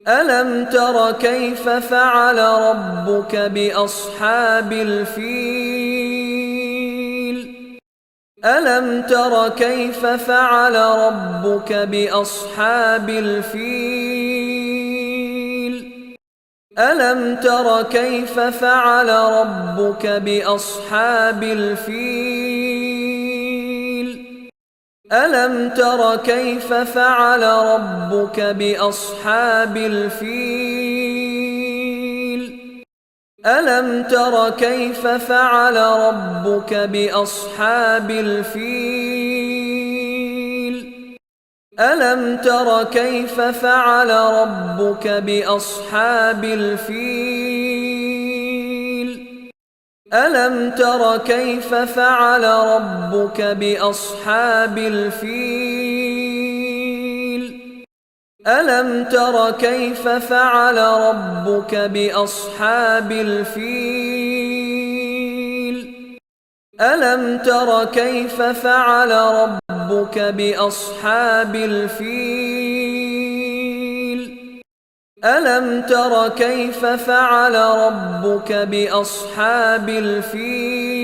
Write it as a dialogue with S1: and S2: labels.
S1: ألم تر كيف فعل ربك بأصحاب الفيل ألم تر كيف فعل ربك بأصحاب الفيل ألم تر كيف فعل ربك بأصحاب الفيل ألم تر كيف فعل ربك بأصحاب الفيل ألم تر كيف فعل ربك بأصحاب الفيل ألم تر كيف فعل ربك بأصحاب الفيل ألم تر كيف فعل ربك بأصحاب الفيل ألم تر كيف فعل ربك بأصحاب الفيل ألم تر كيف فعل ربك بأصحاب الفيل ألم تر كيف فعل ربك بأصحاب الفيل